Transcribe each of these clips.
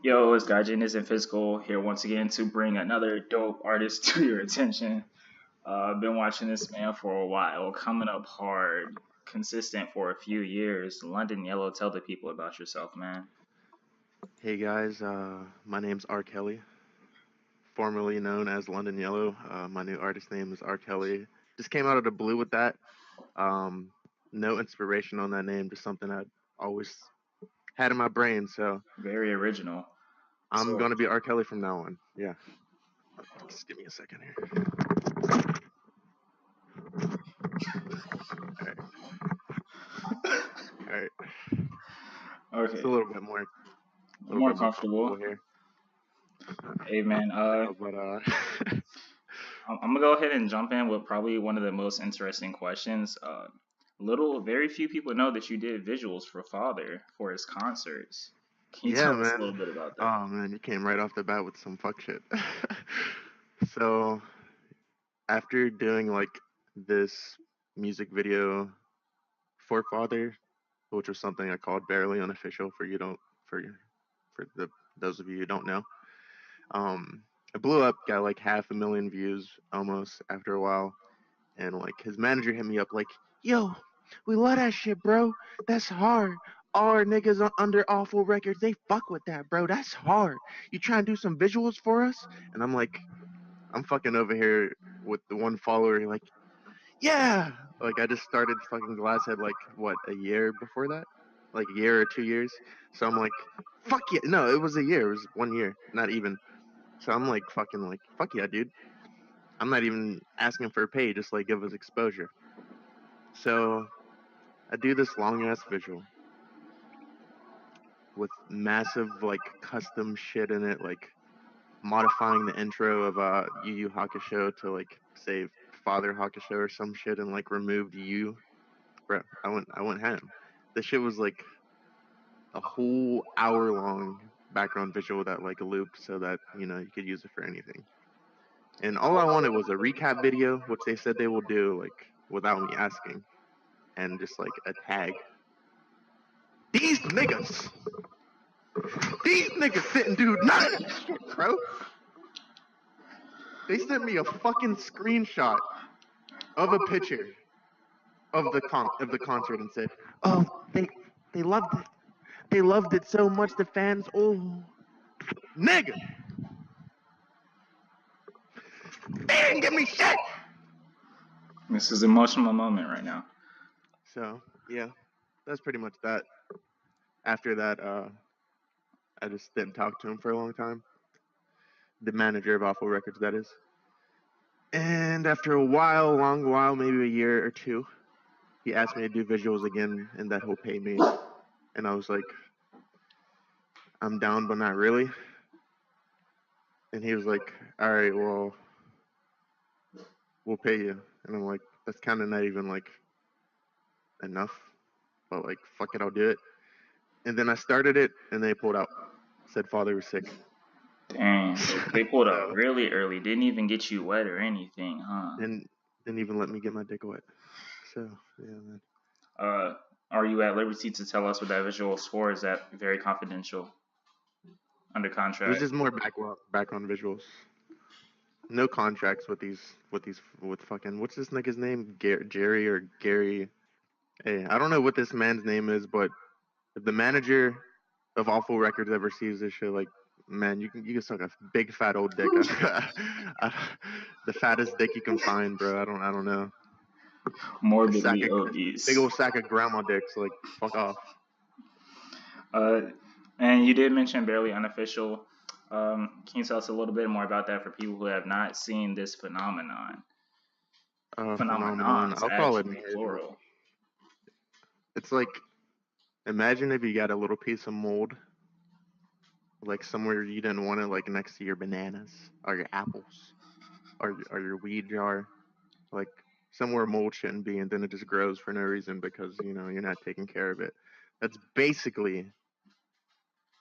Yo, it's GaijinIsntPhysical here once again to bring another dope artist to your attention. I've been watching this man for a while, coming up hard, consistent for a few years. London Yellow, tell the people about yourself, man. Hey guys, my name's R. Kelly, formerly known as London Yellow. My new artist name is R. Kelly. Just came out of the blue with that. Um, no inspiration on that name, just something I always had in my brain. So Very original. I'm So, gonna be R. Kelly from now on. Yeah, just give me a second here. All right, all right. It's a okay, little more bit more comfortable. comfortable here. Hey, man, But I'm gonna go ahead and jump in with probably one of the most interesting questions. Very few people know that you did visuals for Father for his concerts. Can you yeah, tell us a little man. bit about that? Oh man, you came right off the bat with some fuck shit. So after doing like this music video for Father, which was something I called barely unofficial for for the those of you who don't know. It blew up, got like 500,000 views almost after a while, and like his manager hit me up like, "Yo, we love that shit, bro. That's hard. All our niggas under awful records, they fuck with that, bro. That's hard. You try and do some visuals for us?" And I'm like, I'm fucking over here with the one follower, like, yeah. Like I just started fucking GlassHead like what, a year before that, like a year or 2 years. So I'm like, fuck yeah. No, it was a year. It was 1 year, not even. So I'm like fucking like, fuck yeah, dude. I'm not even asking for a pay, just like give us exposure. So I do this long ass visual with massive like custom shit in it, like modifying the intro of Yu Yu Hakusho to like say Father Hakusho or some shit, and like removed Yu. Bro, I went ham. The shit was like a whole hour long background visual that like looped so that you could use it for anything. And all I wanted was a recap video, which they said they will do like without me asking, and just like a tag. These niggas, these niggas didn't do none of that shit, bro. They sent me a fucking screenshot of a picture of the concert and said, "Oh, they loved it. They loved it so much. The fans, oh, nigga, they didn't give me shit." This is an emotional moment right now. So yeah, that's pretty much that. After that, I just didn't talk to him for a long time. The manager of Awful Records, that is. And after a while, a long while, maybe a year or two, he asked me to do visuals again, and that he'll pay me. And I was like, I'm down, but not really. And he was like, all right, well, we'll pay you. And I'm like, that's kind of not even like enough, but like, fuck it, I'll do it. And then I started it, and they pulled out. Said father was sick. Dang, they pulled out So really early. Didn't even get you wet or anything, huh? didn't even let me get my dick wet. So yeah, man. Uh, are you at liberty to tell us what that visual is for? Is that very confidential under It was contract? just more background visuals. No contracts with fucking what's this nigga's name? Jerry or Gary? Hey, I don't know what this man's name is, but if the manager of Awful Records ever sees this shit, like, man, you can suck a big fat old dick. The fattest dick you can find, bro. I don't know. A sack Morbidly of big obese. old sack of grandma dicks. Like, fuck off. Uh, and you did mention barely unofficial. Can you tell us a little bit more about that for people who have not seen this phenomenon? Phenomenon. Phenomenons, I'll call it actually, marriage. plural. It's like, imagine if you got a little piece of mold, like somewhere you didn't want it, like next to your bananas or your apples or your weed jar, like somewhere mold shouldn't be, and then it just grows for no reason because you're not taking care of it. That's basically.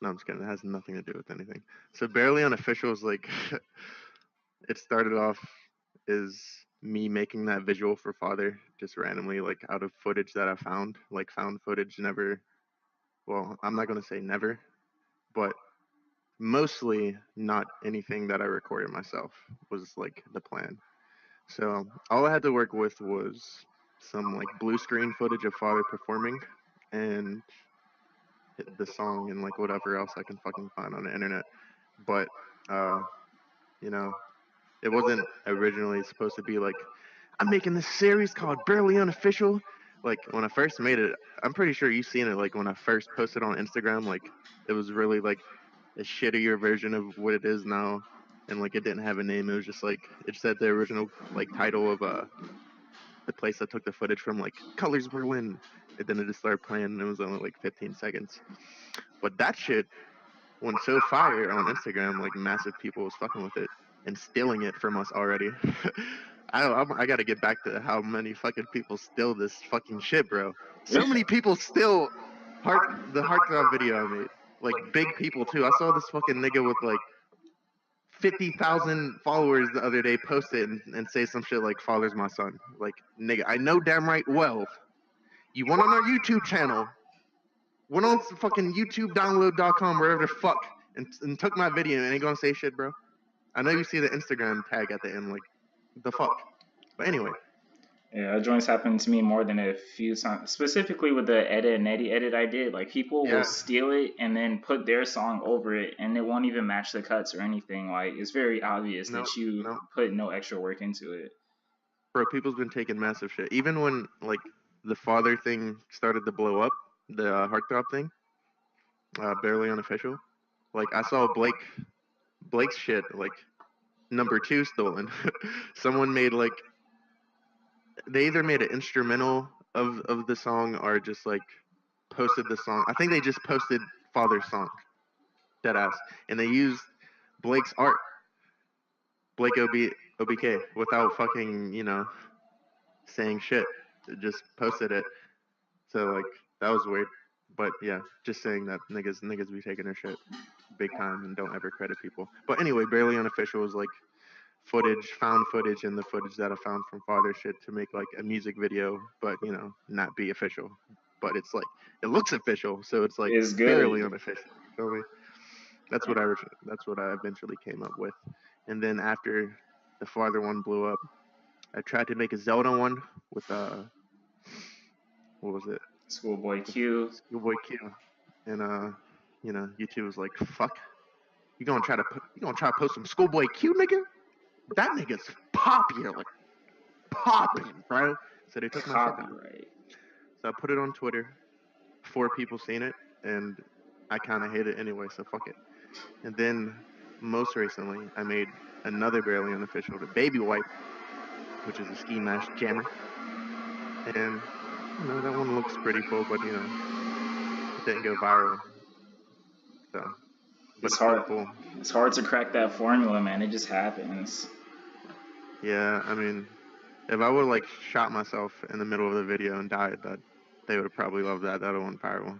No, I'm just kidding. It has nothing to do with anything. So barely unofficial is like it started off is me making that visual for father just randomly, like out of footage that I found, like found footage. Never, well, I'm not gonna say never, but mostly not anything that I recorded myself was like the plan. So all I had to work with was some like blue screen footage of father performing and hit the song and like whatever else I can fucking find on the internet. But uh, you know, it wasn't originally supposed to be like I'm making this series called Barely Unofficial. Like when I first made it, I'm pretty sure you've seen it. Like when I first posted on Instagram, like it was really like a shittier version of what it is now, and like it didn't have a name. It was just like it said the original like title of the place I took the footage from, like Colors Berlin, and then it just started playing, and it was only like 15 seconds. But that shit went so fire on Instagram, like massive people was fucking with it and stealing it from us already. I got to get back to how many fucking people steal this fucking shit, bro. So many people steal the heartthrob video I made. Like big people too. I saw this fucking nigga with like 50,000 followers the other day post it and say some shit like "Father's my son." Like nigga, I know damn right well you went on our YouTube channel, went on fucking YouTubedownload.com, wherever the fuck, and took my video and ain't gonna say shit, bro. I know you see the Instagram tag at the end, like the fuck. But anyway, Yeah, joints happened to me more than a few times, specifically with the edit and edit I did. Like people will yeah, steal it and then put their song over it, and it won't even match the cuts or anything. Like it's very obvious no, that you no, put no extra work into it. bro. People's been taking massive shit. Even when like the father thing started to blow up, the heartthrob thing, barely unofficial. Like I saw Blake's shit like number two stolen. Someone made like they either made an instrumental of the song or just like posted the song. I think they just posted Father's song, dead ass, and they used Blake's art, Blake OBK, without fucking saying shit. They just posted it. So like that was weird. But yeah, just saying that niggas be taking their shit big time and don't ever credit people. But anyway, barely unofficial was like found footage, and the footage that I found from father shit to make like a music video, but not be official. But it's like it looks official, so it's like It's barely good. unofficial. You feel me? That's what I eventually came up with. And then after the father one blew up, I tried to make a Zelda one with what was it? Schoolboy With Q. Schoolboy Q. And YouTube was like, fuck, you gonna try to post some Schoolboy Q, nigga? That nigga's popular, popping, bro. So they took my shit down. Copyright. So I put it on Twitter. 4 people seen it, and I kind of hate it anyway. So fuck it. And then most recently, I made another barely unofficial, the Baby Wipe, which is a ski mask jammer. And that one looks pretty cool, but it didn't go viral. So, but It's it's still hard. cool. It's hard to crack that formula, man. It just happens. Yeah, I mean, if I would like shot myself in the middle of the video and died, that they would probably love that. That would went viral.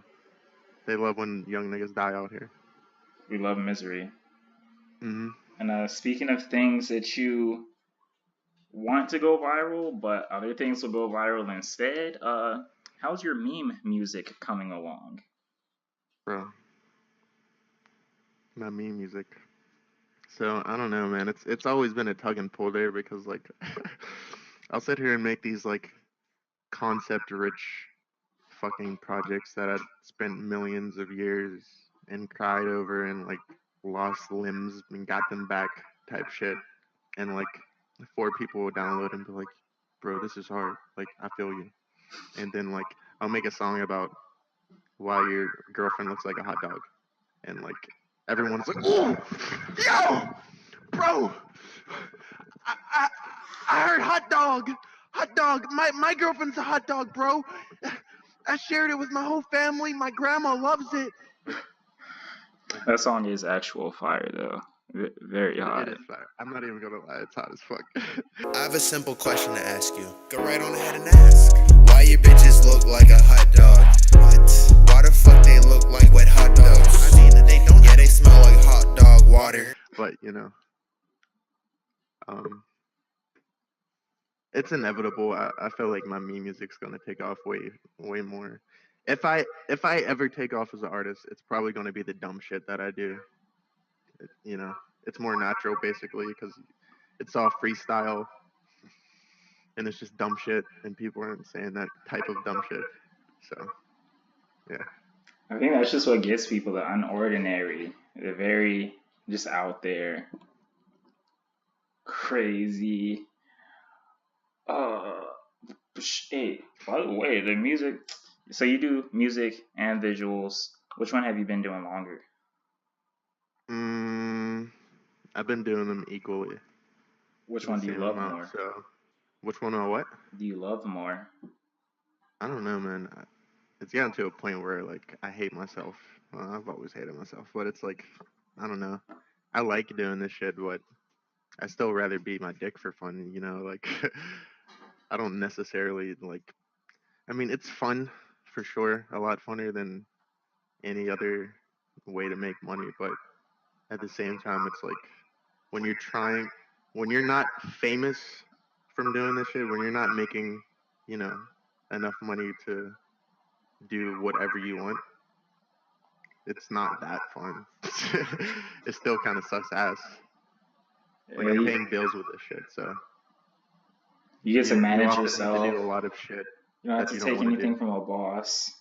They love when young niggas die out here. We love misery. Hmm. And speaking of things that you want to go viral, but other things will go viral instead, how's your meme music coming along? Bro, my meme music. So I don't know, man. It's always been a tug and pull there because like I'll sit here and make these like concept rich fucking projects that I'd spent millions of years and cried over and like lost limbs and got them back type shit. And like 4 people will download and be like, bro, this is hard. Like I feel you. And then like I'll make a song about why your girlfriend looks like a hot dog. And like everyone's like, oh, yo, bro, I, I, I heard hot dog. Hot dog. My girlfriend's a hot dog, bro. I shared it with my whole family. My grandma loves it. Like That song is actual fire though. Very it hot. is fire. I'm not even gonna lie. It's hot as fuck. I have a simple question to ask you. Go right on ahead and ask. Why your bitches look like a hot dog? What? Why the fuck they look like wet hot dogs? I mean, they don't. Yeah, they smell like hot dog water. But it's inevitable. I feel like my meme music's gonna take off way more. If I ever take off as an artist, it's probably gonna be the dumb shit that I do. it's more natural basically because it's all freestyle and it's just dumb shit, and people aren't saying that type of dumb shit. So yeah. I think that's just what gets people, the unordinary. They're very just out there, crazy. Uh, hey, by the way, the music. So you do music and visuals. Which one have you been doing longer? I've been doing them equally, Which the one do you same love amount. more? So which one or what? Do you love more? I don't know, man. It's gotten to a point where like I hate myself. Well, I've always hated myself, but it's like I don't know. I like doing this shit, but I still rather beat my dick for fun. Like I don't necessarily like. I mean, it's fun for sure. A lot funner than any other way to make money, but at the same time, it's like when you're trying, when you're not famous from doing this shit, when you're not making, you know, enough money to do whatever you want, it's not that fun. It still kind of sucks ass. Like I'm You, paying bills with this shit, so you get to you manage often have to yourself. do a lot of shit You don't have that to you don't take want to do. anything from a boss.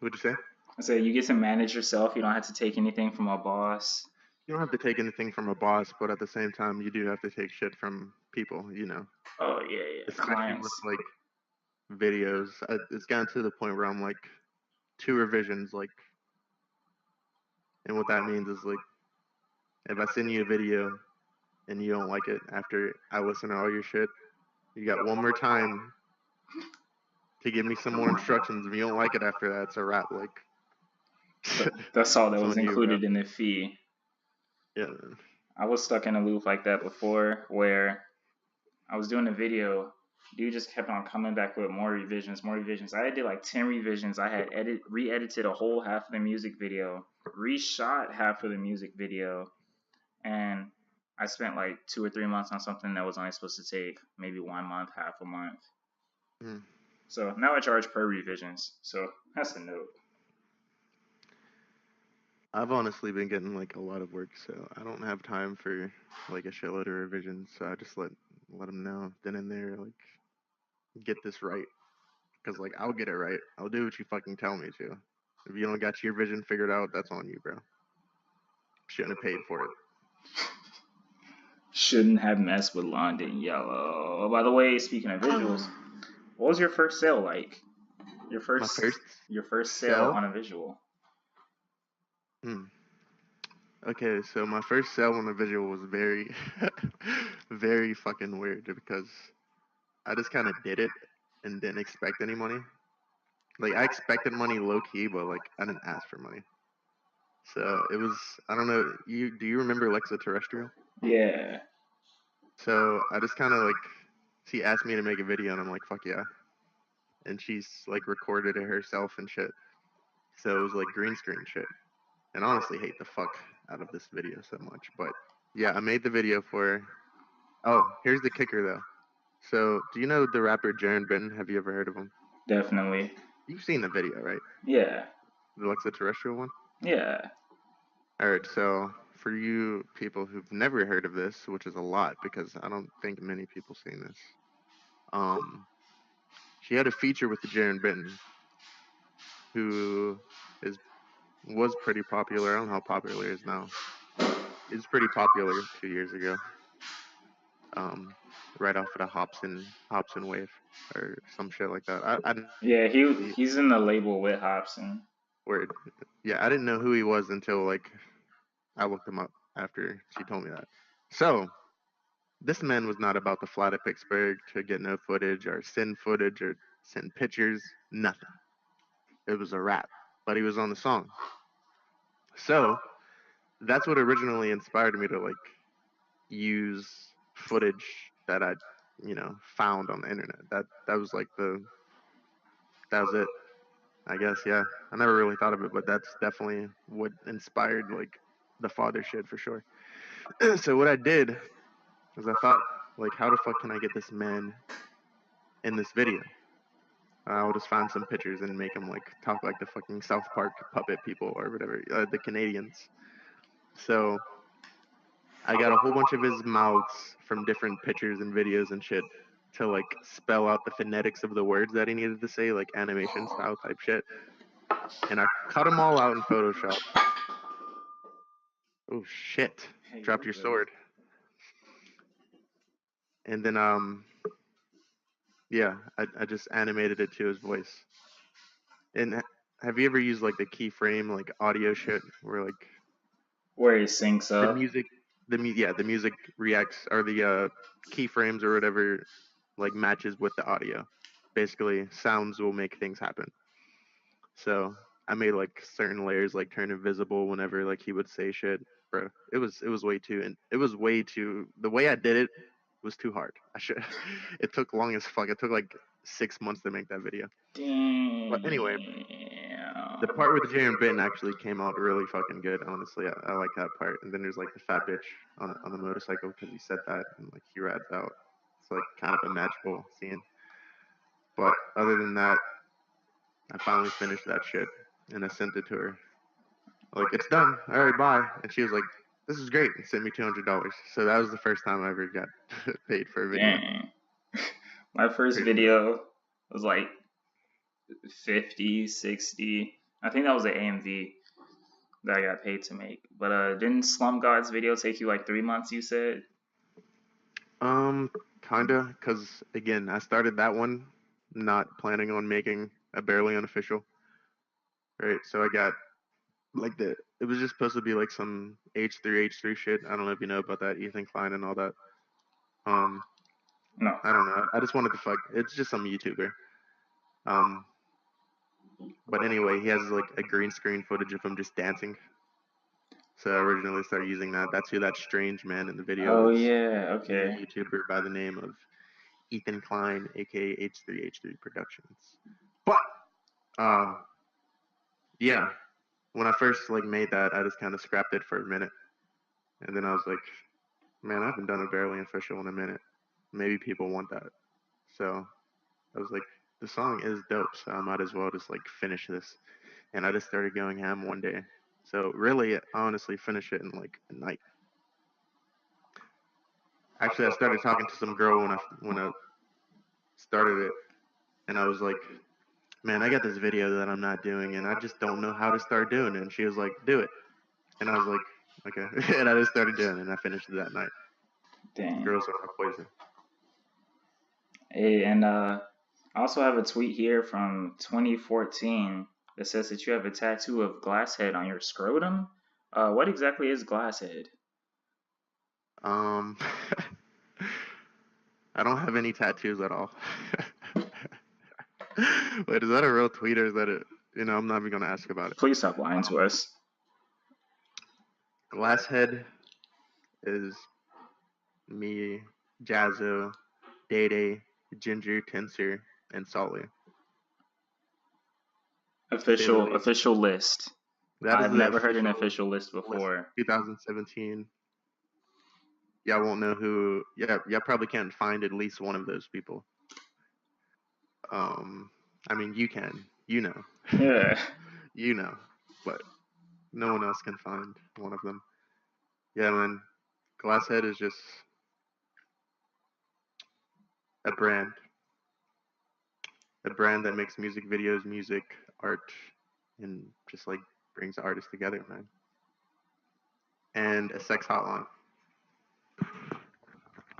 What'd you say? I said you get to manage yourself. You don't have to take anything from a boss. You don't have to take anything from a boss, but at the same time, you do have to take shit from people, Oh yeah, especially with clients. like videos. It's gotten to the point where I'm like 2 revisions, like, and what that means is like, if I send you a video and you don't like it after I listen to all your shit, you got one more time to give me some more instructions. If you don't like it after that, it's a wrap. Like, That's all that it's was on you, bro. included in the fee. Yeah, man. I was stuck in a loop like that before where I was doing a video. Dude just kept on coming back with more revisions, more revisions. I did like 10 revisions. I had re-edited a whole half of the music video, reshot half of the music video, and I spent like 2 or 3 months on something that was only supposed to take maybe 1 month, half a month. So now I charge per revisions. So that's a note. I've honestly been getting like a lot of work, so I don't have time for like a shitload of revisions. So I just let them know then and there, like, get this right, because like I'll get it right. I'll do what you fucking tell me to. If you don't got your vision figured out, that's on you, bro. Shouldn't have paid for it. Shouldn't have messed with London Yellow. Oh, by the way, speaking of visuals, what was your first sale like? Your first sale on a visual. Okay, so my first sale on a visual was very, very fucking weird because I just kind of did it and didn't expect any money. Like I expected money low key, but like I didn't ask for money. So it was, I don't know. Do you remember Lexa Terrestrial? Yeah. So I just kind of like, she asked me to make a video and I'm like, fuck yeah. And she's like recorded it herself and shit. So it was like green screen shit. And honestly hate the fuck out of this video so much. But yeah, I made the video for her. Oh, here's the kicker though. So do you know the rapper Jaren Benton? Have you ever heard of him? Definitely. You've seen the video, right? Yeah. The Lexa Terrestrial one? Yeah. Alright, so for you people who've never heard of this, which is a lot because I don't think many people seen this. She had a feature with the Jaren Benton, who was pretty popular. I don't know how popular he is now. He was pretty popular 2 years ago. Right off of the Hobson wave or some shit like that. Yeah, he's in the label with Hobson. Word. Yeah, I didn't know who he was until like I looked him up after she told me that. So this man was not about to fly to Pittsburgh to get no footage or send pictures, nothing. It was a rap, but he was on the song. So that's what originally inspired me to like use footage that I, found on the internet. That was like that was it. I guess, yeah. I never really thought of it, but that's definitely what inspired like the father shit for sure. So what I did was I thought, like, how the fuck can I get this man in this video? I'll just find some pictures and make him like talk like the fucking South Park puppet people or whatever, the Canadians. So I got a whole bunch of his mouths from different pictures and videos and shit to like spell out the phonetics of the words that he needed to say, like animation style type shit. And I cut them all out in Photoshop. Oh shit! Hey, Dropped you're your good. sword. And then yeah, I just animated it to his voice. And have you ever used like the keyframe like audio shit where like Where it syncs the up. music the music reacts or the keyframes or whatever like matches with the audio. Basically, sounds will make things happen. So I made like certain layers like turn invisible whenever like he would say shit. Bro, it was way too and it was way too the way I did it was too hard. I should it took long as fuck. It took like 6 months to make that video. But anyway, the Damn. part with Jay and Ben actually came out really fucking good. Honestly, I like that part. And then there's like the fat bitch on the motorcycle because he said that and like he rides out. It's like kind of a magical scene. But other than that, I finally finished that shit and I sent it to her. Like, it's done. All right, bye. And she was like, "This is great," and sent me $200. So that was the first time I ever got paid for a video. Dang. My first Crazy. video was like 50, 60. I think that was the AMV that I got paid to make. But didn't Slum God's video take you like 3 months, you said? Kinda, cause again, I started that one not planning on making a barely unofficial, right? So I got like it was just supposed to be like some H3 shit. I don't know if you know about that, Ethan Klein and all that. No. I don't know. I just wanted to fuck. It's just some YouTuber. But anyway, he has like a green screen footage of him just dancing. So I originally started using that. That's who that strange man in the video Oh, is. yeah, He's a okay. YouTuber by the name of Ethan Klein, aka H3 Productions. But yeah, when I first like made that, I just kind of scrapped it for a minute, and then I was like, man, I haven't done a barely official in a minute. Maybe people want that. So I was like, the song is dope, so I might as well just like finish this. And I just started going ham one day. So really, I honestly finished it in like a night. Actually, I started talking to some girl when I started it, and I was like, man, I got this video that I'm not doing, and I just don't know how to start doing it. And she was like, do it. And I was like, okay. And I just started doing it, and I finished it that night. Dang. Girls are my poison. Hey, and I also have a tweet here from 2014 that says that you have a tattoo of GlassHead on your scrotum. What exactly is GlassHead? I don't have any tattoos at all. Wait, is that a real tweet or is that it? You know, I'm not even gonna ask about it. Please stop lying to us. GlassHead is me, Jazzo, Day, Ginger, Tensor, and Solly. Official list. That is I've the never heard an official list before. 2017. Y'all won't know who. Yeah, y'all probably can't find at least one of those people. I mean, you can. You know. Yeah. You know, but no one else can find one of them. Yeah, man. GlassHead is just a brand. A brand that makes music videos, music, art, and just like brings artists together, man. And a sex hotline.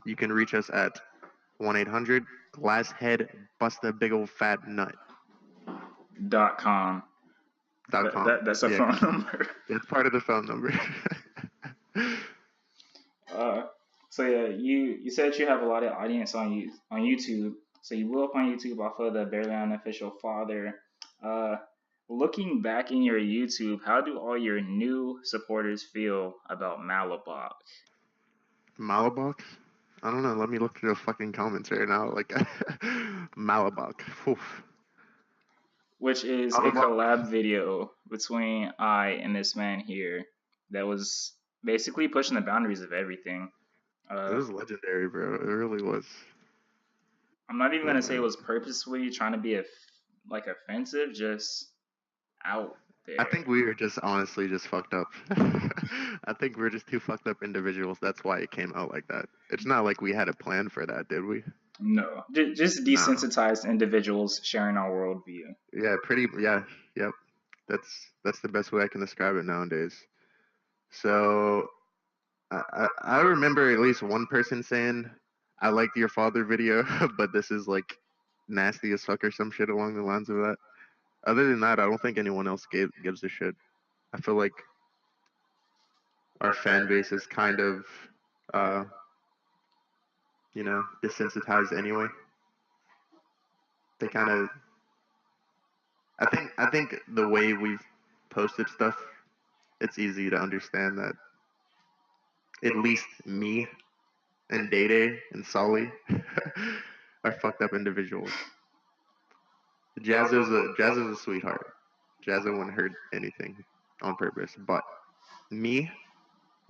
You can reach us at 1-800 GlassHead Bust a Big Old Fat Nut. .com. .com. That's a phone number. It's part of the phone number. So yeah, you said you have a lot of audience on YouTube. So you blew up on YouTube off of the Barely Unofficial Father. Looking back in your YouTube, how do all your new supporters feel about Malabok? Malabok? I don't know. Let me look through the fucking comments right now. Like, Malabok. Oof. Which is a collab video between I and this man here that was basically pushing the boundaries of everything. It was legendary, bro. It really was. I'm not even gonna say it was purposefully trying to be like offensive, just out. there. I think we were just honestly just fucked up. I think we're just two fucked up individuals. That's why it came out like that. It's not like we had a plan for that, did we? No, just No. desensitized individuals sharing our worldview. Yeah, yep. That's the best way I can describe it nowadays. So I remember at least one person saying, "I liked your father video, but this is like nasty as fuck" or some shit along the lines of that. Other than that, I don't think anyone else gives a shit. I feel like our fan base is kind of, uh, desensitized anyway. They kind of, I think the way we've posted stuff, it's easy to understand that at least me and Day Day and Sully are fucked up individuals. Jazzo's a sweetheart. Jazzo wouldn't hurt anything on purpose. But me,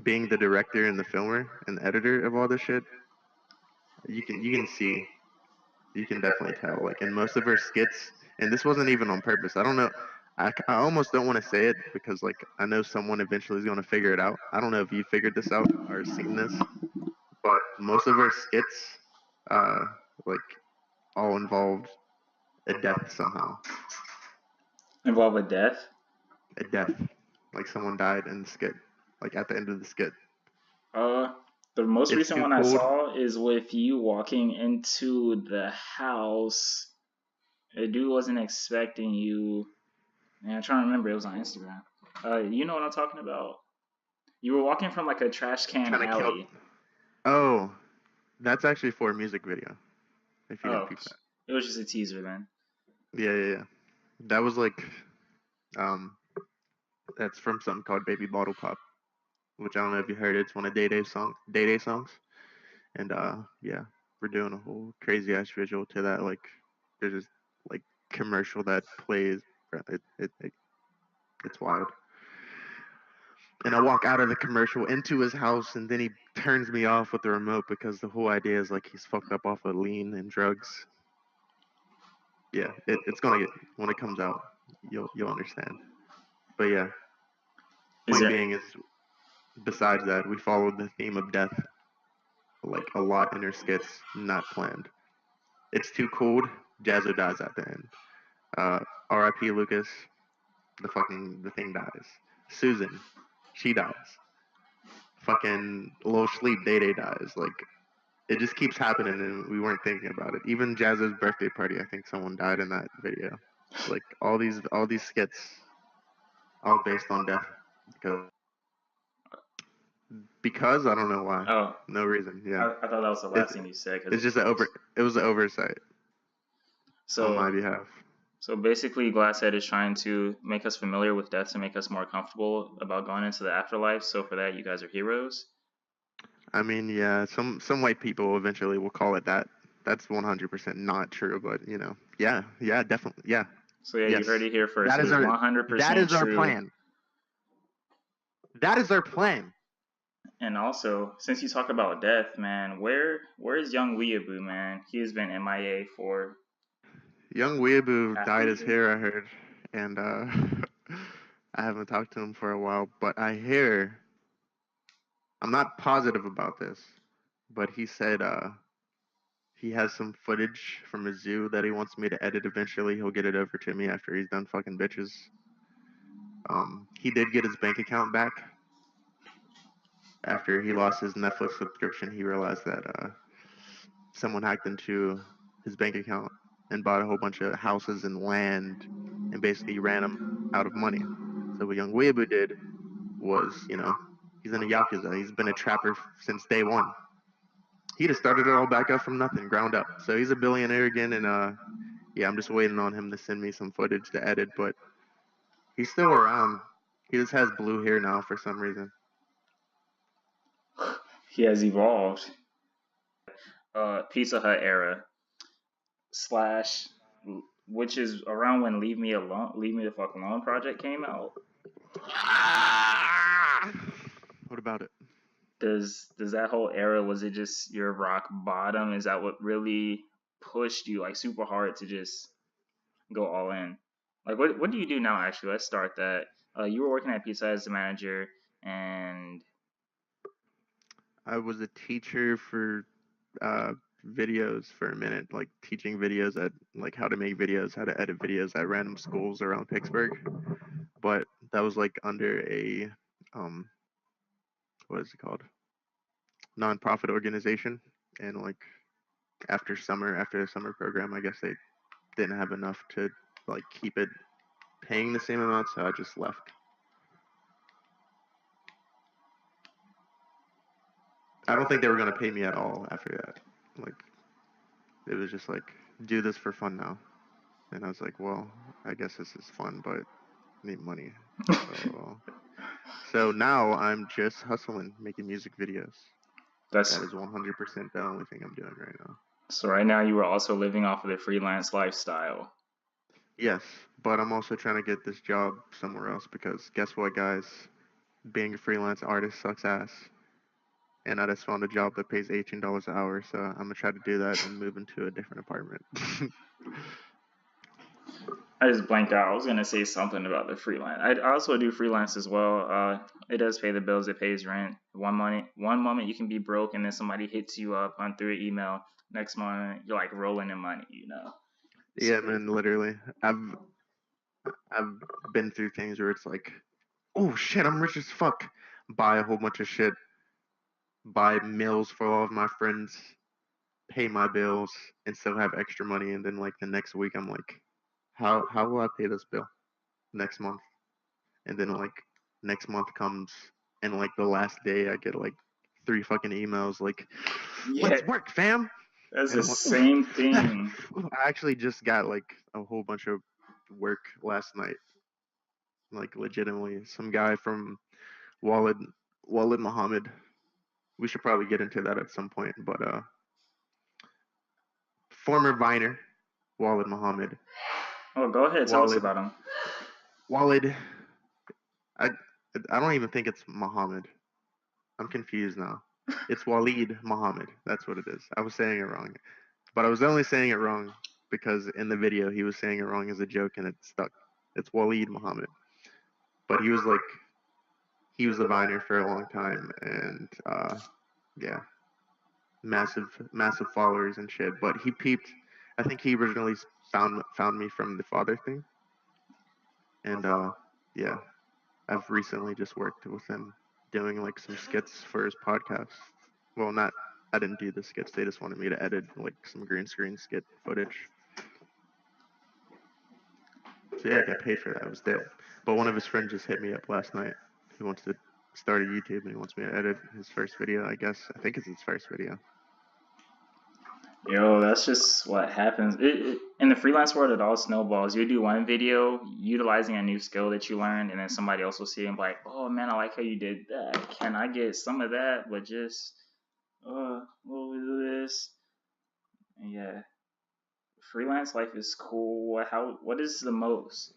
being the director and the filmer and the editor of all this shit, you can see, you can definitely tell. Like in most of her skits, and this wasn't even on purpose. I don't know. I almost don't want to say it because like I know someone eventually is going to figure it out. I don't know if you figured this out or seen this, but most of her skits, like all involved a death somehow. Involve a death? A death. Like someone died in the skit. Like at the end of the skit. The most It's recent too one I cold. saw is with you walking into the house. A dude wasn't expecting you. Man, I'm trying to remember. It was on Instagram. You know what I'm talking about? You were walking from like a trash can Trying to kill. alley. Oh, that's actually for a music video. If you didn't Oh, peep that. it was just a teaser then. Yeah. That was like, that's from something called Baby Bottle Pop, which I don't know if you heard. It's one of Day Day songs. And yeah, we're doing a whole crazy ass visual to that. Like, there's this like commercial that plays. It's wild. And I walk out of the commercial into his house, and then he turns me off with the remote because the whole idea is like he's fucked up off of lean and drugs. Yeah, it's gonna get, when it comes out, you'll understand. But yeah, point being is, besides that, we followed the theme of death like a lot in her skits, not planned. It's too cold. Jazzo dies at the end. R.I.P. Lucas. The thing dies. Susan, she dies. Fucking Lil Sleep Day Day dies. Like, it just keeps happening, and we weren't thinking about it. Even Jazzo's birthday party, I think someone died in that video. Like all these skits, all based on death, because I don't know why. Oh, no reason. Yeah, I thought that was the last thing you said. It's just it was an oversight on my behalf. So basically, GlassHead is trying to make us familiar with death to make us more comfortable about going into the afterlife. So for that, you guys are heroes. I mean, yeah, some white people eventually will call it that. That's 100% not true, but you know, yeah, definitely, yeah. So yeah, you heard it here first. That is 100% that is our true. plan. That is our plan. And also, since you talk about death, man, where is young Weeaboo, man? He has been MIA for. Young Weeaboo dyed his hair, I heard, and I haven't talked to him for a while, but I hear, I'm not positive about this, but he said he has some footage from a zoo that he wants me to edit eventually. He'll get it over to me after he's done fucking bitches. He did get his bank account back. After he lost his Netflix subscription, he realized that someone hacked into his bank account and bought a whole bunch of houses and land and basically ran him out of money. So what young Weeaboo did was, you know, he's in a Yakuza. He's been a trapper since day one. He'd have started it all back up from nothing, ground up. So he's a billionaire again, and yeah, I'm just waiting on him to send me some footage to edit, but he's still around. He just has blue hair now for some reason. He has evolved. Pizza Hut era / which is around when Leave Me the Fuck Alone project came out. What about it? Does that whole era, was it just your rock bottom? Is that what really pushed you like super hard to just go all in? Like, what do you do now? Actually, let's start that. You were working at Pizza as a manager, and I was a teacher for videos for a minute, like teaching videos at like how to make videos, how to edit videos at random schools around Pittsburgh. But that was like under a um, what is it called? Nonprofit organization, and like after the summer program, I guess they didn't have enough to like keep it paying the same amount, so I just left. I don't think they were gonna pay me at all after that. Like it was just like do this for fun now, and I was like, well, I guess this is fun, but I need money. So now I'm just hustling, making music videos. that's That is 100% the only thing I'm doing right now. so. Right now, you are also living off of the freelance lifestyle. Yes, but I'm also trying to get this job somewhere else because guess what, guys? Being a freelance artist sucks ass. And I just found a job that pays $18 an hour, so I'm gonna try to do that and move into a different apartment. I just blanked out. I was gonna say something about the freelance. I also do freelance as well. It does pay the bills. It pays rent. One moment you can be broke, and then somebody hits you up on through an email. Next moment you're like rolling in money. It's Yeah, crazy. man, literally. I've been through things where it's like, oh shit, I'm rich as fuck. Buy a whole bunch of shit, buy meals for all of my friends, pay my bills, and still have extra money. And then like the next week, I'm like, how will I pay this bill next month? And then like next month comes, and like the last day, I get like 3 fucking emails like, Yeah, let's work, fam. that's And the I'm like, oof. same thing. I actually just got like a whole bunch of work last night. Like legitimately, some guy from Walid Walid Muhammad. We should probably get into that at some point. But former Viner Walid Muhammad. Oh, go ahead. Tell us Walid about him. Walid. I I don't even think it's Muhammad. I'm confused now. It's Walid Muhammad. That's what it is. I was saying it wrong, but I was only saying it wrong because in the video he was saying it wrong as a joke and it stuck. It's Walid Muhammad. But he was a Viner for a long time and yeah, massive followers and shit. But he peeped. I think he originally found me from the father thing, and yeah, I've recently just worked with him doing like some skits for his podcast. Well, not I didn't do the skits. They just wanted me to edit like some green screen skit footage. So yeah, I got paid for that. It was dope. But one of his friends just hit me up last night. He wants to start a YouTube and he wants me to edit his first video. I guess I think it's his first video. Yo, that's just what happens. In the freelance world, it all snowballs. You do one video utilizing a new skill that you learned, and then somebody else will see it and be like, "Oh man, I like how you did that. Can I get some of that?" But just, we'll do this. And yeah, freelance life is cool. What is the most?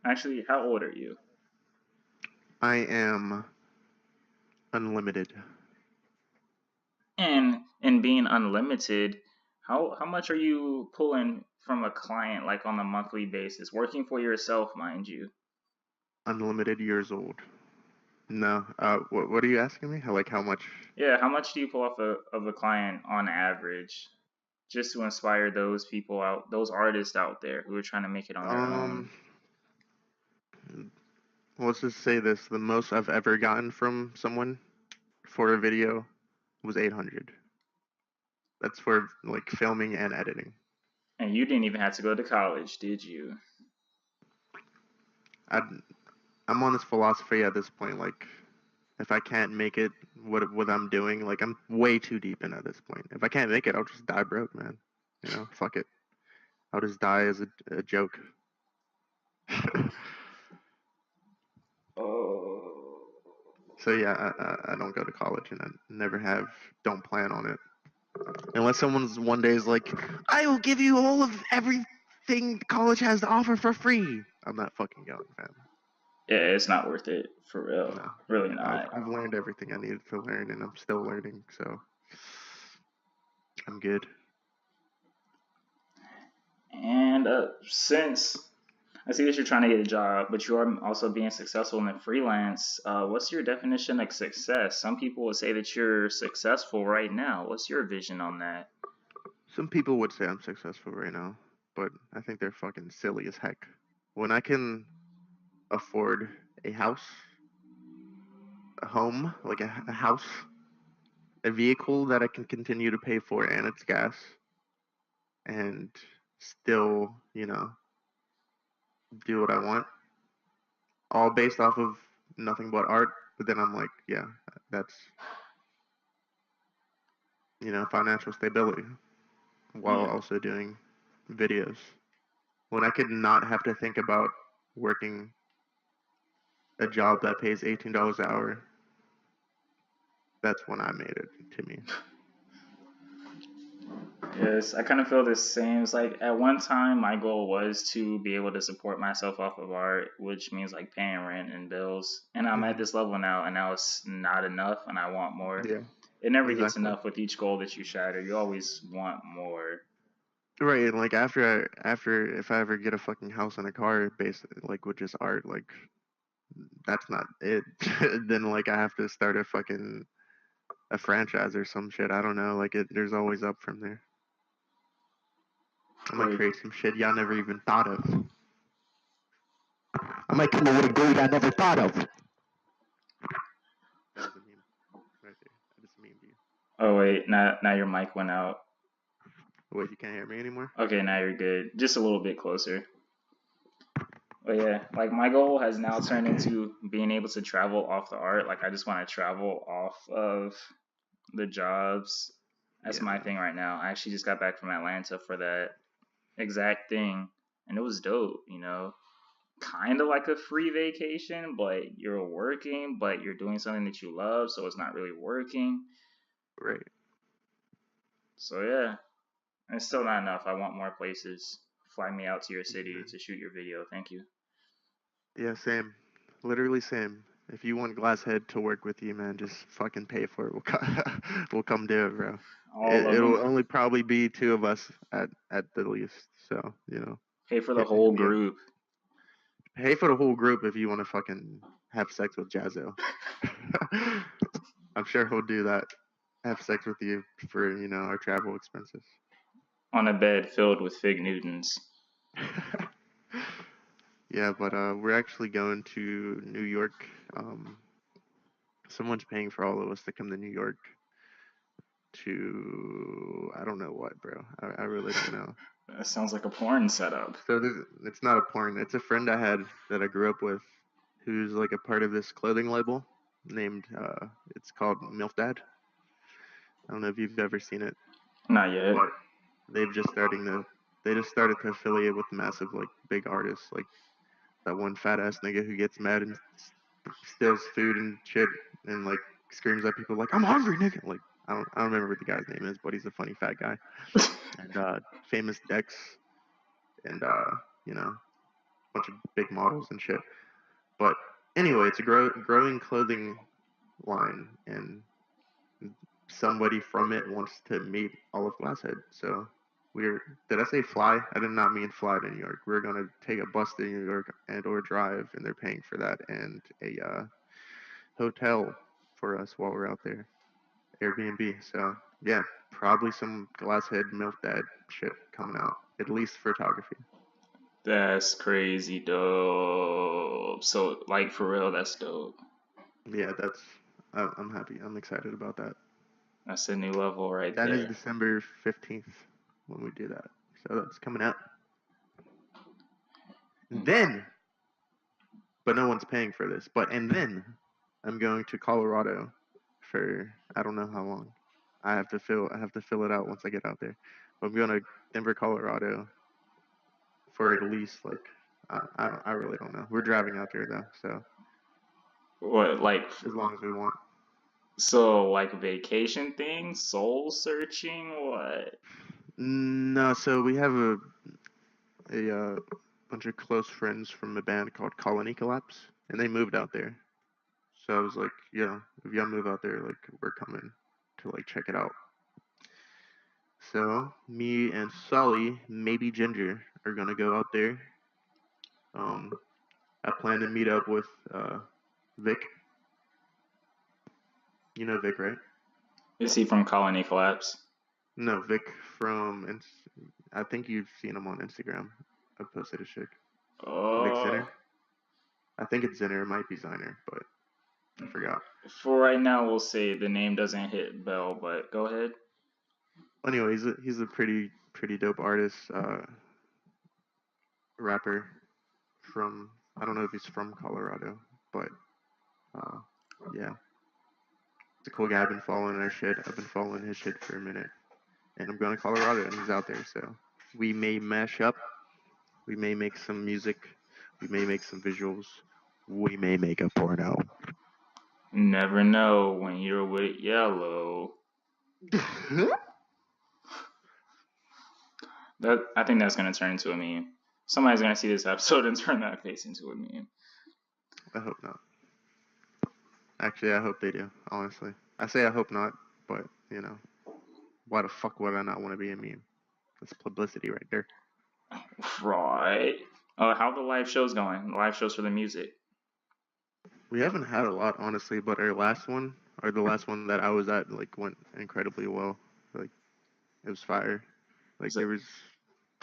Actually, how old are you? I am unlimited. And being unlimited, how much are you pulling from a client like on a monthly basis, working for yourself, mind you? Unlimited years old. No. What are you asking me? How much? Yeah, how much do you pull off of a client on average, just to inspire those people out, those artists out there who are trying to make it on their own? Um, let's just say this: the most I've ever gotten from someone for a video was 800. That's for like filming and editing. And you didn't even have to go to college, did you? I I'm on this philosophy at this point. Like, if I can't make it, what I'm doing, like I'm way too deep in at this point. If I can't make it, I'll just die broke, man. You know, fuck it. I'll just die as a joke. Oh. So yeah, I don't go to college and I never have. Don't plan on it unless someone's one day is like, I will give you all of everything college has to offer for free. I'm not fucking going, fam. Yeah, it's not worth it, for real. No, Really I've not. I've learned everything I needed to learn, and I'm still learning, so I'm good. And since I see that you're trying to get a job, but you are also being successful in the freelance. What's your definition of success? Some people would say that you're successful right now. What's your vision on that? Some people would say I'm successful right now, but I think they're fucking silly as heck. When I can afford a house, a home, like a house, a vehicle that I can continue to pay for and its gas, and still, do what I want, all based off of nothing but art. But then I'm like, yeah, that's, financial stability while Yeah. also doing videos. When I could not have to think about working a job that pays $18 an hour, that's when I made it to me. Yes, I kind of feel the same. It's like at one time, my goal was to be able to support myself off of art, which means like paying rent and bills. And I'm at this level now, and now it's not enough, and I want more. Yeah, It never gets exactly. enough with each goal that you shatter. You always want more. Right, and like after if I ever get a fucking house and a car based like with just art, like that's not it. Then like I have to start a franchise or some shit. I don't know. Like there's always up from there. I might Like, create some shit y'all never even thought of. I might come up with a goal y'all never thought of. That was a meme right there. I just memed you. oh wait, now your mic went out. Wait, you can't hear me anymore? Okay, now you're good. Just a little bit closer. But yeah, like my goal has now turned into being able to travel off the art. Like I just want to travel off of the jobs. That's Yeah, my no. thing right now. I actually just got back from Atlanta for that exact thing, and it was dope. Kind of like a free vacation, but you're working, but you're doing something that you love, so it's not really working. Right. So yeah, it's still not enough. I want more places. Fly me out to your city Yeah. to shoot your video. Thank you. Yeah, same. Literally same. If you want GlassHead to work with you, man, just fucking pay for it. We'll come do it, bro. All of It'll them. only probably be two of us at the least. So Pay for the hit whole me up. group. Pay for the whole group if you want to fucking have sex with Jazzo. I'm sure he'll do that. Have sex with you for our travel expenses. On a bed filled with Fig Newtons. Yeah, but we're actually going to New York. Someone's paying for all of us to come to New York to I don't know what, bro. I really don't know. That sounds like a porn setup. So it's not a porn. It's a friend I had that I grew up with, who's like a part of this clothing label named it's called MILF Dad. I don't know if you've ever seen it, Not yet. but they've just they just started to affiliate with massive like big artists like that one fat ass nigga who gets mad and steals food and shit and like screams at people like I'm hungry nigga. Like I don't remember what the guy's name is, but he's a funny fat guy. And famous Dex and a bunch of big models and shit. But anyway, it's a growing clothing line, and somebody from it wants to meet all of GlassHead. So did I say fly? I did not mean fly to New York. We're gonna take a bus to New York and or drive, and they're paying for that, and a hotel for us while we're out there, Airbnb. So yeah, probably some GlassHead MILF Dad shit coming out, at least photography. That's crazy dope. So, like, for real, that's dope. Yeah, I'm happy. I'm excited about that. That's a new level right That is there. December 15th when we do that. So that's coming out. Then, but no one's paying for this. And then I'm going to Colorado for I don't know how long. I have to fill it out once I get out there. But I'm going to Denver, Colorado for at least like I really don't know. We're driving out there though, so What, like, as long as we want. so, like, vacation thing? Soul searching? What? No, so we have a bunch of close friends from a band called Colony Collapse, and they moved out there. So I was like, if y'all move out there, like we're coming to like check it out. So me and Sully, maybe Ginger, are gonna go out there. I plan to meet up with Vic. You know Vic, right? Is he from Colony Collapse? No, Vic from. I think you've seen him on Instagram. I posted his shit. Vic Zinner. I think it's Zinner. It might be Ziner, but I forgot. For right now, we'll say the name doesn't hit bell, but go ahead. Anyway, he's a pretty dope artist, rapper from. I don't know if he's from Colorado, but yeah, it's a cool guy. I've been following his shit for a minute, and I'm going to Colorado, and he's out there, so we may mash up. We may make some music. We may make some visuals. We may make a porno. Never know when you're with Yellow. I think that's gonna turn into a meme. Somebody's gonna see this episode and turn that face into a meme. I hope not. Actually, I hope they do, honestly. I say I hope not, but, you know, why the fuck would I not want to be a meme? That's publicity right there. Right. How the live shows going? Live shows for the music. We haven't had a lot, honestly, but our last one, or the last one that I was at, like, went incredibly well. Like, it was fire. Like, there was,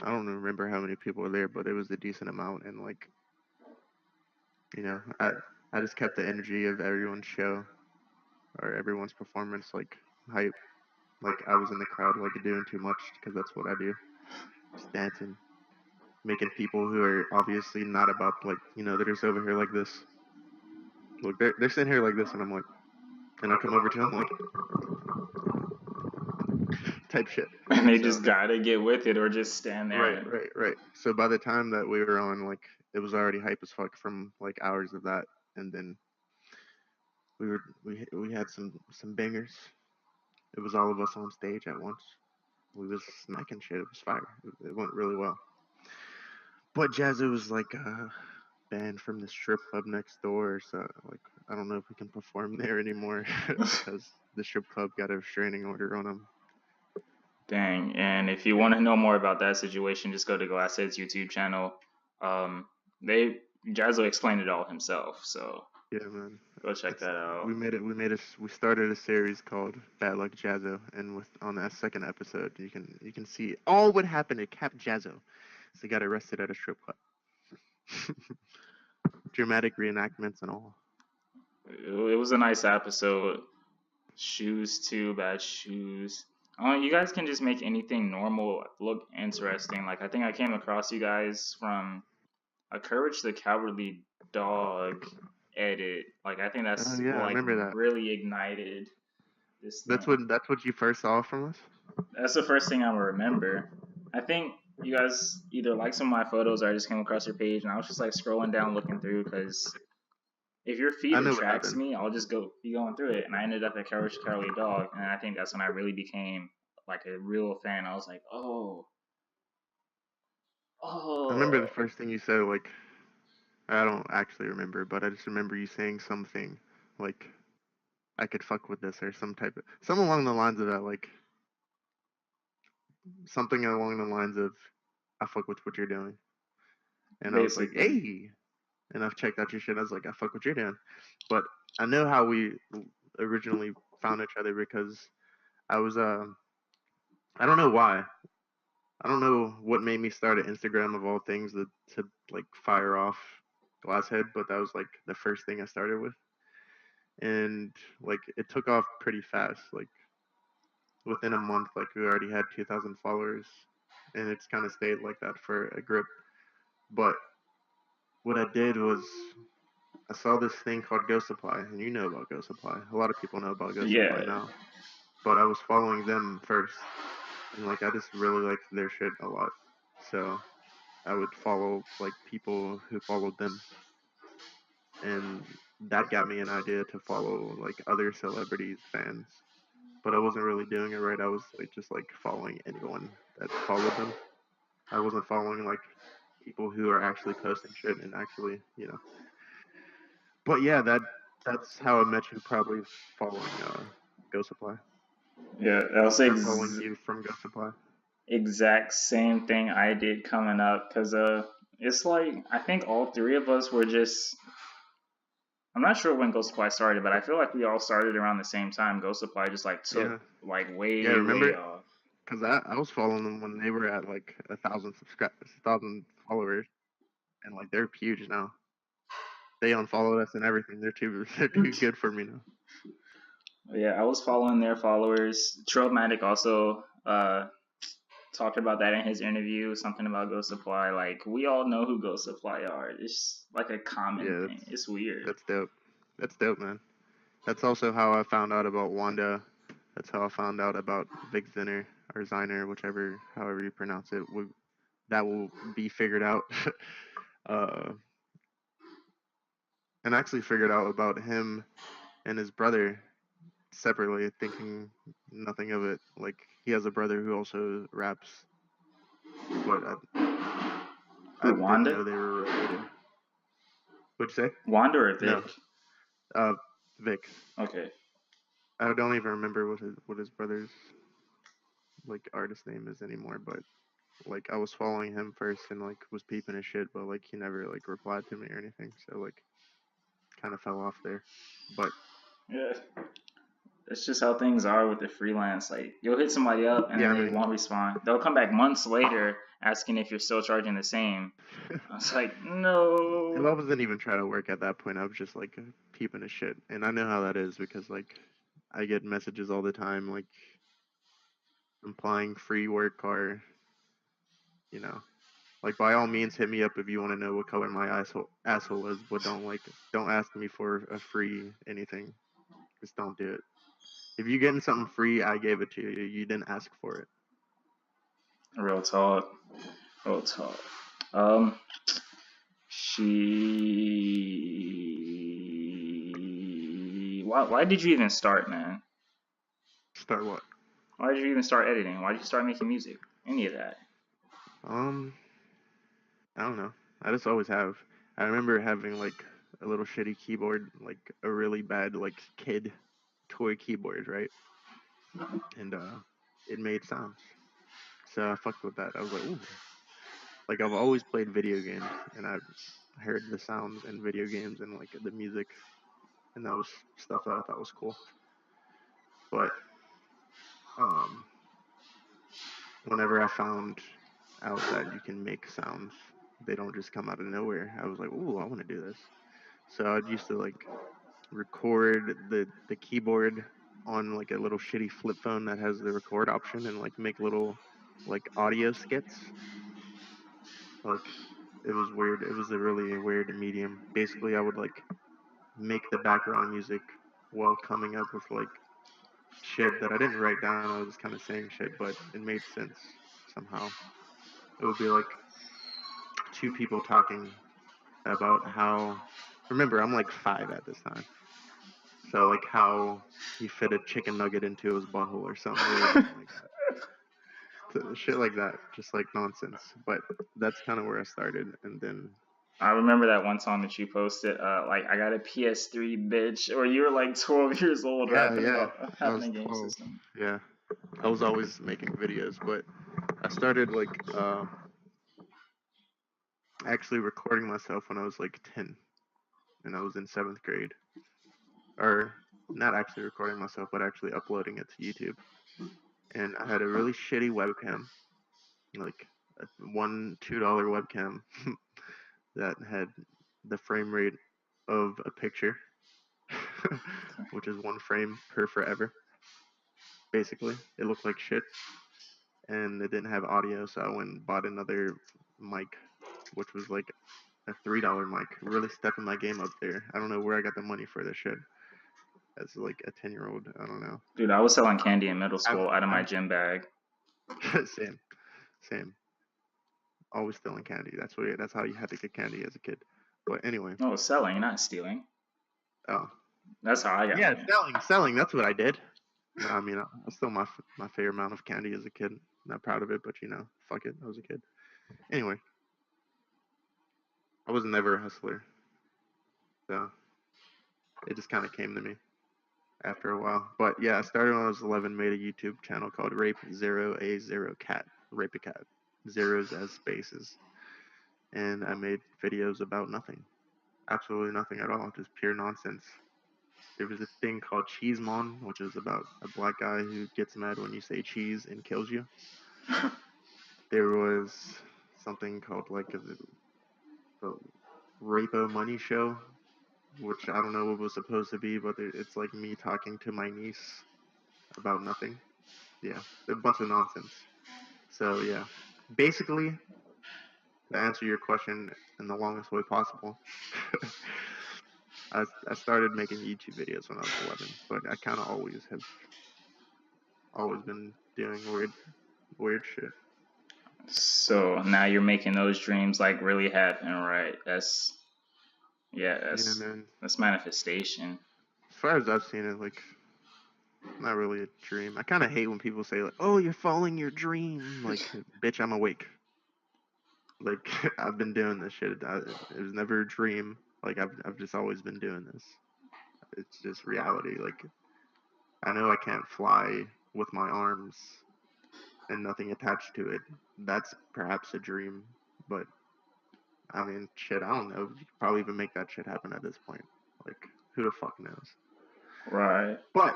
I don't remember how many people were there, but it was a decent amount, and, like, you know, I just kept the energy of everyone's show, or everyone's performance, like, hype. Like, I was in the crowd, like, doing too much, because that's what I do. Just dancing. Making people who are obviously not about, like, you know, they're just over here like this. Look, they're sitting here like this, and I'm like, and I come over to them, like, type shit. And they just gotta get with it or just stand there. Right. So by the time that we were on, like, it was already hype as fuck from, like, hours of that, and then we had some bangers. It was all of us on stage at once. We was smacking shit. It was fire. It went really well. But Jazzo was like banned from the strip club next door, so, like, I don't know if we can perform there anymore because the strip club got a restraining order on him. Dang. And if you want to know more about that situation, just go to GlassHead's YouTube channel. Jazzo explained it all himself, so yeah, man, go check that out. We started a series called Bad Luck Jazzo, and on that second episode, you can see all what happened to Cap Jazzo. So he got arrested at a strip club. Dramatic reenactments and all. It was a nice episode. Shoes too, bad shoes. You guys can just make anything normal look interesting. Like, I think I came across you guys from a Courage the Cowardly Dog edit. Like, I think that's I remember that. Really ignited this thing. That's what you first saw from us? That's the first thing I remember. I think you guys either liked some of my photos or I just came across your page and I was just like scrolling down looking through because if your feed attracts me, I'll just be going through it. And I ended up at Courage the Cowardly Dog, and I think that's when I really became like a real fan. I was like, oh. I remember the first thing you said, like, I don't actually remember, but I just remember you saying something like, I could fuck with this, or something along the lines of that, like, something along the lines of, I fuck with what you're doing. And basically. I was like, hey. And I've checked out your shit. I was like, I fuck what you're doing. But I know how we originally found each other because I was, I don't know why. I don't know what made me start an Instagram of all things to like fire off GlassHead, but that was like the first thing I started with. And like it took off pretty fast. Like within a month, like we already had 2,000 followers, and it's kind of stayed like that for a grip. But what I did was I saw this thing called Ghost Supply, and you know about Ghost Supply. A lot of people know about Ghost Supply now. But I was following them first, and like I just really liked their shit a lot. So I would follow like people who followed them, and that got me an idea to follow like other celebrities' fans. But I wasn't really doing it right. I was like just like following anyone that followed them. I wasn't following like people who are actually posting shit and actually, you know. But yeah, that's how I met you, probably following Ghost Supply. Yeah, I'll say following you from Ghost Supply. Exact same thing I did coming up, because It's like I think all three of us were just. I'm not sure when Ghost Supply started, but I feel like we all started around the same time. Ghost Supply just like took Yeah, like yeah. way Remember? off. Because I was following them when they were at like 1,000 followers, and like they're huge now. They unfollowed us and everything. They're too good for me now. Yeah, I was following their followers. Trillmatic also talked about that in his interview. Something about Ghost Supply. Like we all know who Ghost Supply are. It's like a common Yeah, thing. It's weird. that's dope. That's dope, man. That's also how I found out about Wanda. That's how I found out about Vic Zinner or Ziner, however you pronounce it. That will be figured out. uh, and actually figured out about him and his brother separately, thinking nothing of it. Like he has a brother who also raps, but I Who, didn't Wanda? know they were related. What'd you say? Wanda or No, Vic? Vic. Okay. I don't even remember what his brother's like artist name is anymore, but like I was following him first and like was peeping his shit, but like he never like replied to me or anything, so like kind of fell off there. But Yeah. It's just how things are with the freelance. Like you'll hit somebody up and yeah, then I they mean, won't respond. They'll come back months later asking if you're still charging the same. I was like, I no. wasn't even trying to work at that point. I was just like peeping his shit, and I know how that is because like I get messages all the time like implying free work or you know like by all means hit me up if you want to know what color my asshole is, but don't ask me for a free anything. Just don't do it. If you're getting something free, I gave it to you. You didn't ask for it. Real talk. Real talk. Um, Why did you even start, man? Start what? Why did you even start editing? Why did you start making music? Any of that? Um, I don't know. I just always have. I remember having like a little shitty keyboard, like a really bad like kid toy keyboard, right? And it made sounds. So I fucked with that. I was like, ooh. Like I've always played video games, and I heard the sounds in video games and like the music, and that was stuff that I thought was cool. But um, whenever I found out that you can make sounds, they don't just come out of nowhere. I was like, ooh, I want to do this. So I used to like record the keyboard on like a little shitty flip phone that has the record option and like make little like audio skits. Like it was weird. It was a really weird medium. Basically, I would like make the background music while coming up with like shit that I didn't write down. I was just kind of saying shit, but it made sense somehow. It would be like two people talking about how. Remember, I'm like 5 at this time. So like how he fit a chicken nugget into his butthole or something really dumb like that. So, shit like that, just like nonsense. But that's kind of where I started, and then I remember that one song that you posted, like I got a PS3, bitch, or you were like 12 years old rapping yeah, about I having was a game 12. system. Yeah, I was always making videos, but I started like actually recording myself when I was like 10, and I was in 7th grade, or not actually recording myself, but actually uploading it to YouTube. And I had a really shitty webcam, like a $1-2 webcam that had the frame rate of a picture, which is 1 frame per forever. Basically, it looked like shit, and it didn't have audio, so I went and bought another mic, which was like a $3 mic. Really stepping my game up there. I don't know where I got the money for this shit. As like a 10-year-old, I don't know. Dude, I was selling candy in middle I've, school out of my I've gym bag. same, same. Always stealing candy. That's how you had to get candy as a kid. But anyway, No, selling, not stealing. oh That's how I got yeah, money. selling. That's what I did. No, I mean, I stole my fair amount of candy as a kid. Not proud of it, but fuck it. I was a kid. Anyway, I was never a hustler, so it just kind of came to me after a while. But yeah, I started when I was 11. Made a YouTube channel called Rape 0A0 Cat. Rape a Cat. Zeros as spaces. and I made videos about nothing, absolutely nothing at all, just pure nonsense. There was a thing called Cheesemon, which is about a black guy who gets mad when you say cheese and kills you. There was something called like the Rapo Money Show, which I don't know what it was supposed to be, but it's like me talking to my niece about nothing. Yeah, a bunch of nonsense. So yeah, basically, to answer your question in the longest way possible, I started making YouTube videos when I was 11, but I kind of always been doing weird shit. So now you're making those dreams like really happen, right? That's man. that's manifestation. As far as I've seen it, like, not really a dream. I kind of hate when people say like, "Oh, you're following your dream." Like, bitch, I'm awake. Like, I've been doing this shit. It was never a dream. Like, I've just always been doing this. It's just reality. Like, I know I can't fly with my arms and nothing attached to it. That's perhaps a dream, but I mean, shit, I don't know. You could probably even make that shit happen at this point. Like, who the fuck knows? Right. But,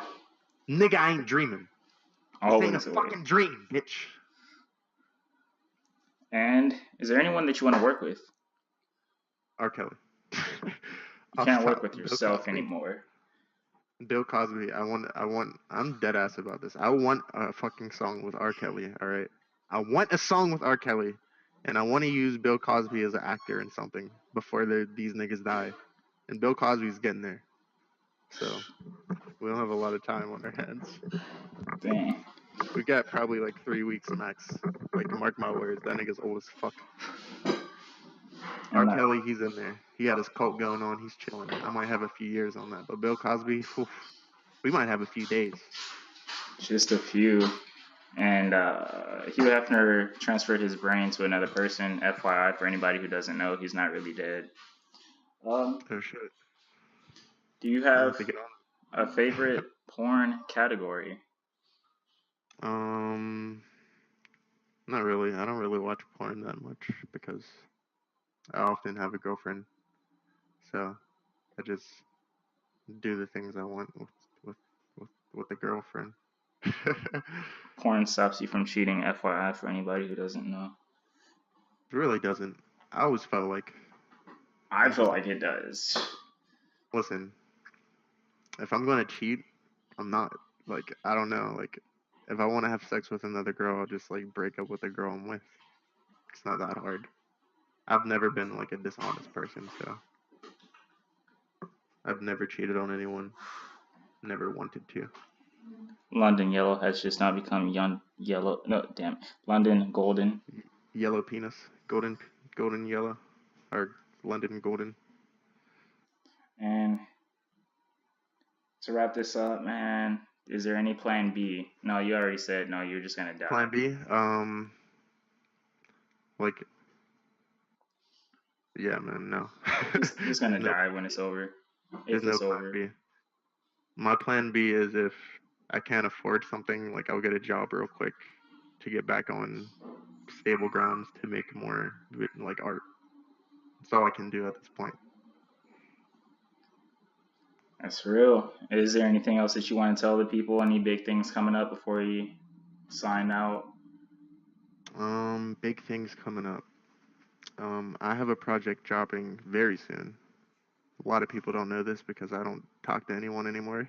nigga, I ain't dreaming. This ain't a fucking dream, bitch. And is there anyone that you want to work with? R. Kelly. You can't work with yourself anymore. Bill Cosby, I'm dead ass about this. I want a fucking song with R. Kelly, alright? I want a song with R. Kelly, and I want to use Bill Cosby as an actor in something before these niggas die. And Bill Cosby's getting there. So, we don't have a lot of time on our hands. Dang. We got probably like 3 weeks max. Like, mark my words, that nigga's old as fuck. R. Kelly, he's in there. He had his cult going on. He's chilling. I might have a few years on that. But Bill Cosby, we might have a few days. Just a few. And Hugh Hefner transferred his brain to another person. FYI, for anybody who doesn't know, he's not really dead. Oh, shit. Do you have a favorite porn category? Not really. I don't really watch porn that much because I often have a girlfriend. So I just do the things I want with the girlfriend. Porn stops you from cheating, FYI, for anybody who doesn't know. It really doesn't. I always felt like... I feel like it does. Listen, if I'm going to cheat, I'm not, like, I don't know, like, if I want to have sex with another girl, I'll just, like, break up with the girl I'm with. It's not that hard. I've never been, like, a dishonest person, so... I've never cheated on anyone. Never wanted to. London Yellow has just now become London Golden. Yellow penis. Golden yellow. Or London Golden. And to wrap this up, man, is there any plan B? No, you already said no, you're just gonna die. Plan B? Like, yeah, man, no. He's gonna die when it's over. There's no plan B. My plan B is if I can't afford something, like, I'll get a job real quick to get back on stable grounds to make more, like, art. That's all I can do at this point. That's real. Is there anything else that you want to tell the people? Any big things coming up before you sign out? Big things coming up. I have a project dropping very soon. A lot of people don't know this because I don't talk to anyone anymore.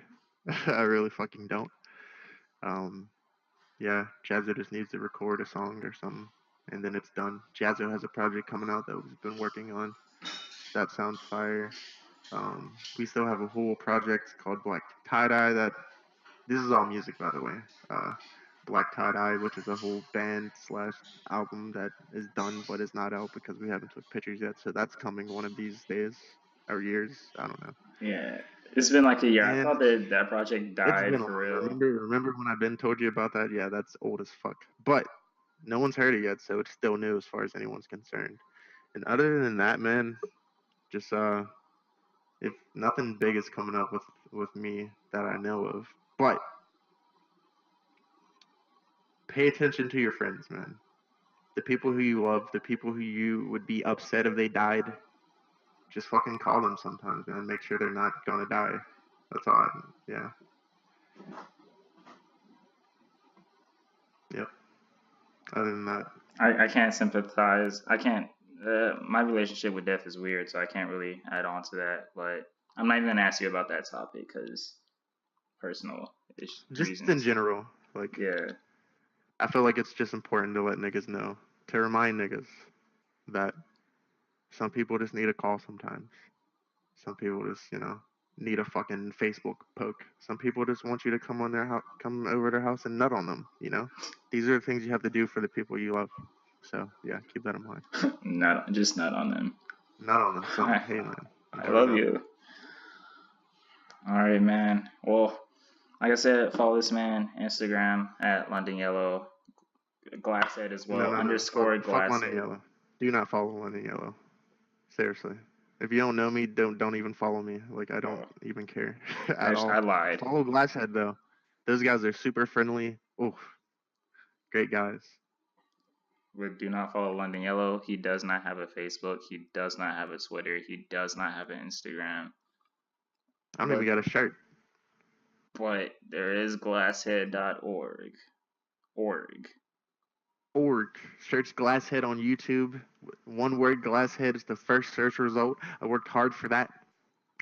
I really fucking don't. Yeah, Jazzo just needs to record a song or something, and then it's done. Jazzo has a project coming out that we've been working on. That sounds fire. We still have a whole project called Black Tie-Dye this is all music, by the way. Black Tie-Dye, which is a whole band / album that is done but is not out because we haven't took pictures yet. So that's coming one of these days or years. I don't know. Yeah, it's been like a year. I thought that project died for real. Remember when I've been told you about that? Yeah, that's old as fuck. But no one's heard it yet, so it's still new as far as anyone's concerned. And other than that, man, just if nothing big is coming up with me that I know of, but pay attention to your friends, man. the people who you love, the people who you would be upset if they died, just fucking call them sometimes, man. Make sure they're not gonna die. That's all. Yeah. Yep. Other than that, I can't sympathize. I can't. My relationship with death is weird, so I can't really add on to that. But I'm not even gonna ask you about that topic because personal just in reasons. general, like, Yeah. I feel like it's just important to let niggas know, to remind niggas that some people just need a call sometimes. Some people just, need a fucking Facebook poke. Some people just want you to come come over their house and nut on them. These are the things you have to do for the people you love. So yeah, keep that in mind. Not on them. Nut on them. Some, hey man, I love you. All right, man. Well, like I said, follow this man Instagram at London Yellow, GlassHead as well. No. Underscore Fuck London GlassHead. Yellow. Do not follow London Yellow. Seriously. If you don't know me, don't even follow me. Like, I don't even care at all. I lied. Follow GlassHead though. Those guys are super friendly. Oof. Great guys. But do not follow London Yellow. He does not have a Facebook. He does not have a Twitter. He does not have an Instagram. I don't even got a shirt. But there is glasshead.org. Search GlassHead on YouTube. One word, GlassHead is the first search result. I worked hard for that.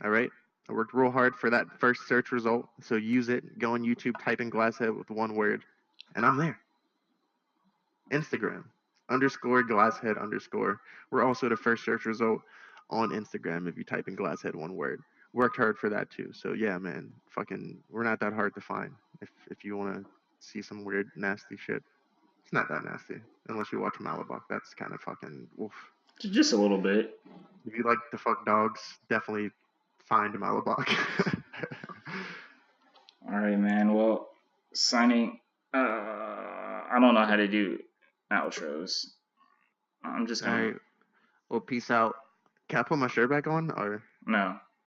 All right? I worked real hard for that first search result. So use it. Go on YouTube, type in GlassHead with one word. And I'm there. Instagram, _GlassHead_. We're also the first search result on Instagram if you type in GlassHead one word. Worked hard for that too. So yeah, man, we're not that hard to find. If you want to see some weird, nasty shit. It's not that nasty, unless you watch Malabok. That's kind of fucking oof. Just a little bit. If you like to fuck dogs, definitely find Malabok. All right, man. Well, signing. I don't know how to do outros. I'm just gonna. All right. Well, peace out. Can I put my shirt back on or No.